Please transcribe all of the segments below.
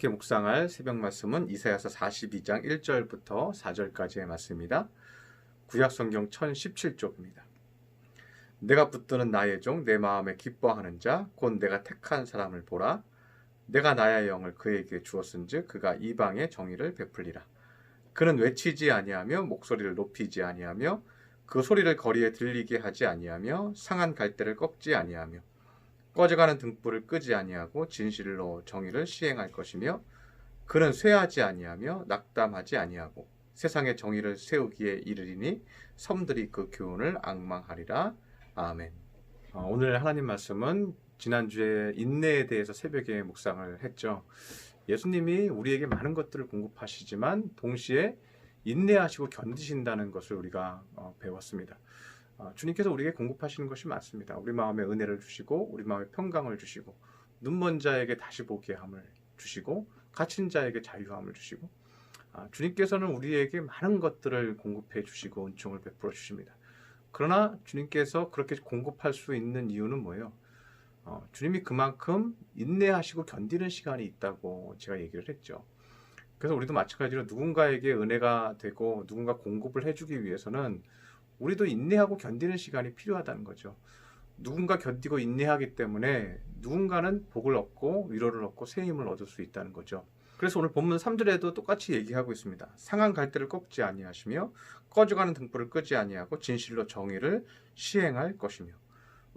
함께 묵상할 새벽 말씀은 이사야서 42장 1절부터 4절까지의 말씀입니다. 구약 성경 1017쪽입니다. 내가 붙드는 나의 종 내 마음에 기뻐하는 자 곧 내가 택한 사람을 보라. 내가 나의 영을 그에게 주었은즉 그가 이방의 정의를 베풀리라. 그는 외치지 아니하며 목소리를 높이지 아니하며 그 소리를 거리에 들리게 하지 아니하며 상한 갈대를 꺾지 아니하며 꺼져가는 등불을 끄지 아니하고 진실로 정의를 시행할 것이며 그는 쇠하지 아니하며 낙담하지 아니하고 세상의 정의를 세우기에 이르리니 섬들이 그 교훈을 앙망하리라. 아멘. 오늘 하나님 말씀은 지난주에 인내에 대해서 새벽에 묵상을 했죠. 예수님이 우리에게 많은 것들을 공급하시지만 동시에 인내하시고 견디신다는 것을 우리가 배웠습니다. 주님께서 우리에게 공급하시는 것이 많습니다. 우리 마음에 은혜를 주시고 우리 마음에 평강을 주시고 눈먼 자에게 다시 보게 함을 주시고 갇힌 자에게 자유함을 주시고 주님께서는 우리에게 많은 것들을 공급해 주시고 은총을 베풀어 주십니다. 그러나 주님께서 그렇게 공급할 수 있는 이유는 뭐예요? 주님이 그만큼 인내하시고 견디는 시간이 있다고 제가 얘기를 했죠. 그래서 우리도 마찬가지로 누군가에게 은혜가 되고 누군가 공급을 해주기 위해서는 우리도 인내하고 견디는 시간이 필요하다는 거죠. 누군가 견디고 인내하기 때문에 누군가는 복을 얻고 위로를 얻고 새 힘을 얻을 수 있다는 거죠. 그래서 오늘 본문 3절에도 똑같이 얘기하고 있습니다. 상한 갈대를 꺾지 아니하시며 꺼져가는 등불을 끄지 아니하고 진실로 정의를 시행할 것이며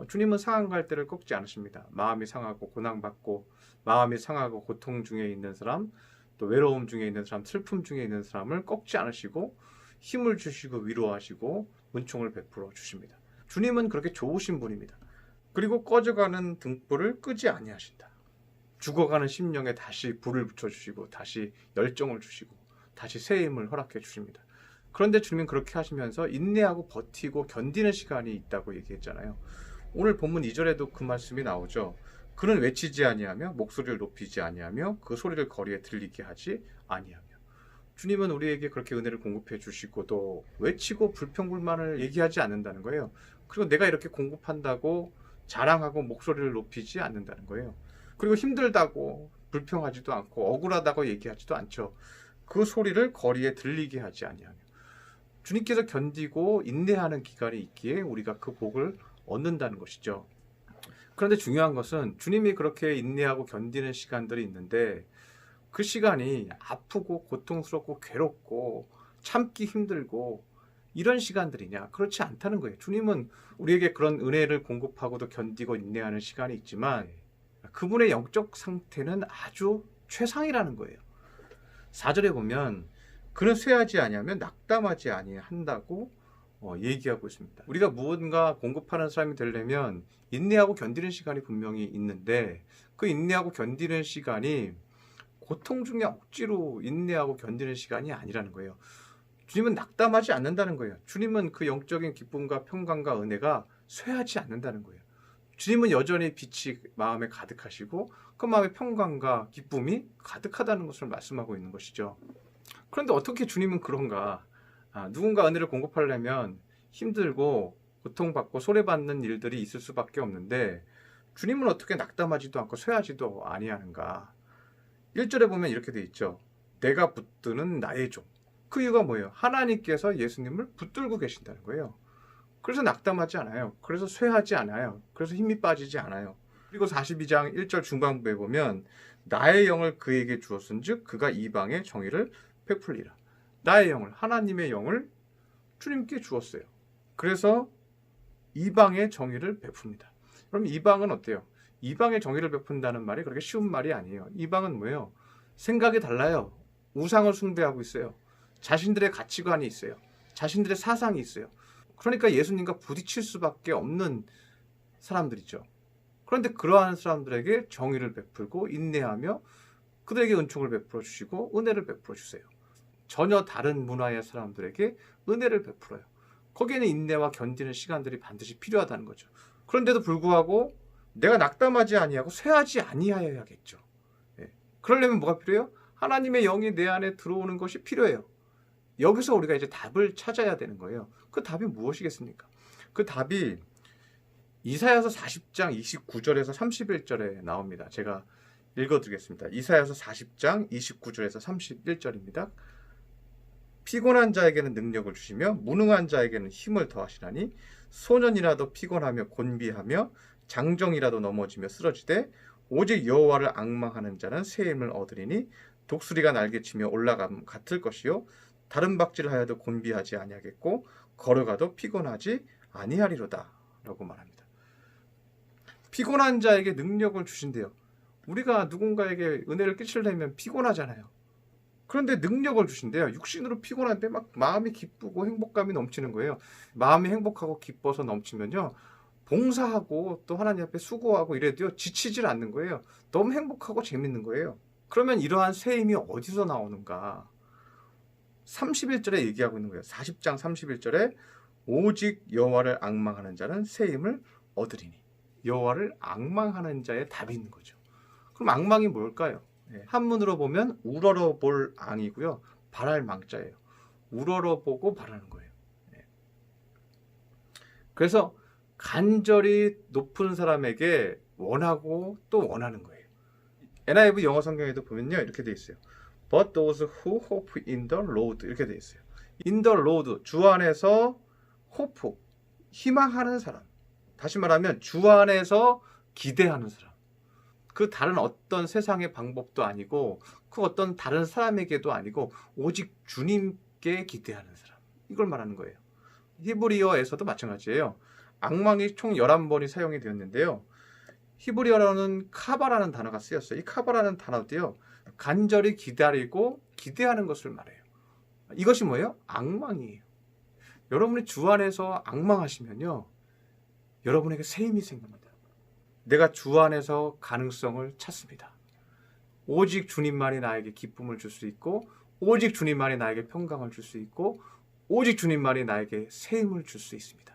주님은 상한 갈대를 꺾지 않으십니다. 마음이 상하고 고난받고 마음이 상하고 고통 중에 있는 사람, 또 외로움 중에 있는 사람, 슬픔 중에 있는 사람을 꺾지 않으시고 힘을 주시고 위로하시고 은총을 베풀어 주십니다. 주님은 그렇게 좋으신 분입니다. 그리고 꺼져가는 등불을 끄지 아니하신다. 죽어가는 심령에 다시 불을 붙여주시고 다시 열정을 주시고 다시 새 힘을 허락해 주십니다. 그런데 주님은 그렇게 하시면서 인내하고 버티고 견디는 시간이 있다고 얘기했잖아요. 오늘 본문 2절에도 그 말씀이 나오죠. 그는 외치지 아니하며 목소리를 높이지 아니하며 그 소리를 거리에 들리게 하지 아니하며 주님은 우리에게 그렇게 은혜를 공급해 주시고 또 외치고 불평불만을 얘기하지 않는다는 거예요. 그리고 내가 이렇게 공급한다고 자랑하고 목소리를 높이지 않는다는 거예요. 그리고 힘들다고 불평하지도 않고 억울하다고 얘기하지도 않죠. 그 소리를 거리에 들리게 하지 아니하며 주님께서 견디고 인내하는 기간이 있기에 우리가 그 복을 얻는다는 것이죠. 그런데 중요한 것은 주님이 그렇게 인내하고 견디는 시간들이 있는데 그 시간이 아프고 고통스럽고 괴롭고 참기 힘들고 이런 시간들이냐? 그렇지 않다는 거예요. 주님은 우리에게 그런 은혜를 공급하고도 견디고 인내하는 시간이 있지만 그분의 영적 상태는 아주 최상이라는 거예요. 4절에 보면 그는 쇠하지 아니하면 낙담하지 아니한다고 얘기하고 있습니다. 우리가 무언가 공급하는 사람이 되려면 인내하고 견디는 시간이 분명히 있는데 그 인내하고 견디는 시간이 고통 중에 억지로 인내하고 견디는 시간이 아니라는 거예요. 주님은 낙담하지 않는다는 거예요. 주님은 그 영적인 기쁨과 평강과 은혜가 쇠하지 않는다는 거예요. 주님은 여전히 빛이 마음에 가득하시고 그 마음에 평강과 기쁨이 가득하다는 것을 말씀하고 있는 것이죠. 그런데 어떻게 주님은 그런가? 누군가 은혜를 공급하려면 힘들고 고통받고 소외받는 일들이 있을 수밖에 없는데 주님은 어떻게 낙담하지도 않고 쇠하지도 아니하는가? 1절에 보면 이렇게 돼 있죠. 내가 붙드는 나의 종. 그 이유가 뭐예요? 하나님께서 예수님을 붙들고 계신다는 거예요. 그래서 낙담하지 않아요. 그래서 쇠하지 않아요. 그래서 힘이 빠지지 않아요. 그리고 42장 1절 중반부에 보면 나의 영을 그에게 주었은즉 그가 이방의 정의를 베풀리라. 나의 영을, 하나님의 영을 주님께 주었어요. 그래서 이방의 정의를 베풉니다. 그럼 이방은 어때요? 이방의 정의를 베푼다는 말이 그렇게 쉬운 말이 아니에요. 이방은 뭐예요? 생각이 달라요. 우상을 숭배하고 있어요. 자신들의 가치관이 있어요. 자신들의 사상이 있어요. 그러니까 예수님과 부딪힐 수밖에 없는 사람들이죠. 그런데 그러한 사람들에게 정의를 베풀고 인내하며 그들에게 은총을 베풀어 주시고 은혜를 베풀어 주세요. 전혀 다른 문화의 사람들에게 은혜를 베풀어요. 거기에는 인내와 견디는 시간들이 반드시 필요하다는 거죠. 그런데도 불구하고 내가 낙담하지 아니하고 쇠하지 아니하여야겠죠. 그러려면 뭐가 필요해요? 하나님의 영이 내 안에 들어오는 것이 필요해요. 여기서 우리가 이제 답을 찾아야 되는 거예요. 그 답이 무엇이겠습니까? 그 답이 이사야서 40장 29절에서 31절에 나옵니다. 제가 읽어드리겠습니다. 이사야서 40장 29절에서 31절입니다. 피곤한 자에게는 능력을 주시며 무능한 자에게는 힘을 더하시나니 소년이라도 피곤하며 곤비하며 장정이라도 넘어지며 쓰러지되 오직 여호와를 앙망하는 자는 새 힘을 얻으리니 독수리가 날개치며 올라감 같을 것이요 다른 박질하여도 곤비하지 아니하겠고 걸어가도 피곤하지 아니하리로다 라고 말합니다. 피곤한 자에게 능력을 주신대요. 우리가 누군가에게 은혜를 끼치려면 피곤하잖아요. 그런데 능력을 주신대요. 육신으로 피곤한데 막 마음이 기쁘고 행복감이 넘치는 거예요. 마음이 행복하고 기뻐서 넘치면요, 봉사하고 또 하나님 앞에 수고하고 이래도요 지치질 않는 거예요. 너무 행복하고 재밌는 거예요. 그러면 이러한 새 힘이 어디서 나오는가? 31절에 얘기하고 있는 거예요. 40장 31절에 오직 여호와를 앙망하는 자는 새 힘을 얻으리니. 여호와를 앙망하는 자의 답이 있는 거죠. 그럼 앙망이 뭘까요? 한문으로 보면 우러러 볼 앙이고요. 바랄 망자예요. 우러러 보고 바라는 거예요. 그래서 간절히 높은 사람에게 원하고 또 원하는 거예요. NIV 영어 성경에도 보면요, 이렇게 돼 있어요. But those who hope in the Lord 이렇게 돼 있어요. In the Lord, 주 안에서 hope, 희망하는 사람. 다시 말하면 주 안에서 기대하는 사람. 그 다른 어떤 세상의 방법도 아니고 그 어떤 다른 사람에게도 아니고 오직 주님께 기대하는 사람. 이걸 말하는 거예요. 히브리어에서도 마찬가지예요. 앙망이 총 11번이 사용이 되었는데요. 히브리어로는 카바라는 단어가 쓰였어요. 이 카바라는 단어도요, 간절히 기다리고 기대하는 것을 말해요. 이것이 뭐예요? 앙망이에요. 여러분이 주 안에서 앙망하시면요, 여러분에게 새 힘이 생깁니다. 내가 주 안에서 가능성을 찾습니다. 오직 주님만이 나에게 기쁨을 줄 수 있고 오직 주님만이 나에게 평강을 줄 수 있고 오직 주님만이 나에게 새 힘을 줄 수 있습니다.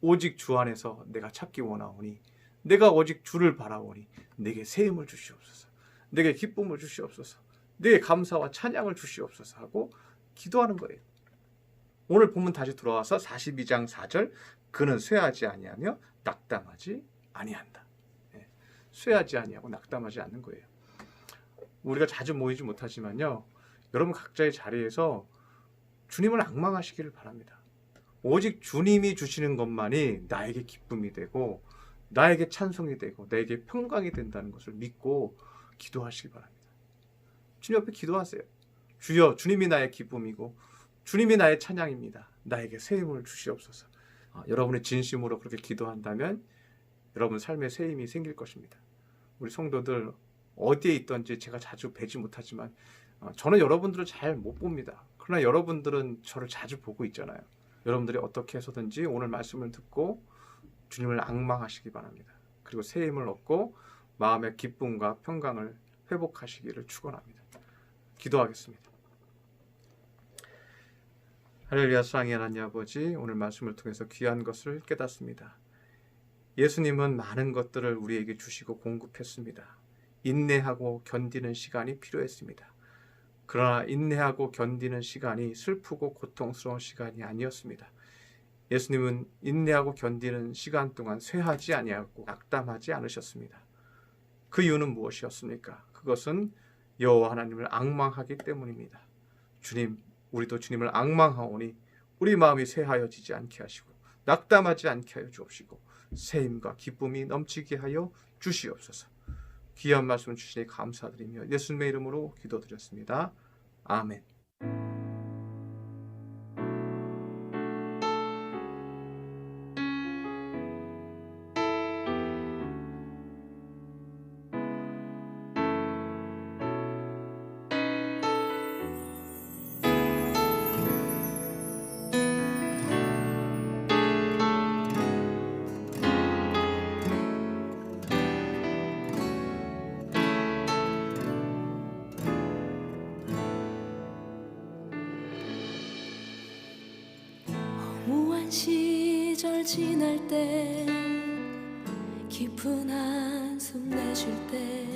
오직 주 안에서 내가 찾기 원하오니 내가 오직 주를 바라오니 내게 새 힘을 주시옵소서. 내게 기쁨을 주시옵소서. 내게 감사와 찬양을 주시옵소서 하고 기도하는 거예요. 오늘 본문 다시 돌아와서 42장 4절 그는 쇠하지 아니하며 낙담하지 아니한다. 쇠하지 아니하고 낙담하지 않는 거예요. 우리가 자주 모이지 못하지만요, 여러분 각자의 자리에서 주님을 앙망하시기를 바랍니다. 오직 주님이 주시는 것만이 나에게 기쁨이 되고 나에게 찬송이 되고 나에게 평강이 된다는 것을 믿고 기도하시기 바랍니다. 주님 옆에 기도하세요. 주여, 주님이 나의 기쁨이고 주님이 나의 찬양입니다. 나에게 새 힘을 주시옵소서. 여러분의 진심으로 그렇게 기도한다면 여러분 삶에 새 힘이 생길 것입니다. 우리 성도들 어디에 있든지 제가 자주 뵈지 못하지만 저는 여러분들을 잘 못 봅니다. 그러나 여러분들은 저를 자주 보고 있잖아요. 여러분들이 어떻게 해서든지 오늘 말씀을 듣고 주님을 앙망하시기 바랍니다. 그리고 새 힘을 얻고 마음의 기쁨과 평강을 회복하시기를 축원합니다. 기도하겠습니다. 할렐루야. 사랑의 하나님 아버지, 오늘 말씀을 통해서 귀한 것을 깨닫습니다. 예수님은 많은 것들을 우리에게 주시고 공급했습니다. 인내하고 견디는 시간이 필요했습니다. 그러나 인내하고 견디는 시간이 슬프고 고통스러운 시간이 아니었습니다. 예수님은 인내하고 견디는 시간 동안 쇠하지 아니하고 낙담하지 않으셨습니다. 그 이유는 무엇이었습니까? 그것은 여호와 하나님을 앙망하기 때문입니다. 주님, 우리도 주님을 앙망하오니 우리 마음이 쇠하여지지 않게 하시고 낙담하지 않게 하여 주옵시고 새 힘과 기쁨이 넘치게 하여 주시옵소서. 귀한 말씀 주시니 감사드리며 예수님의 이름으로 기도드렸습니다. 아멘. 무한 시절 지날 때 깊은 한숨 내쉴 때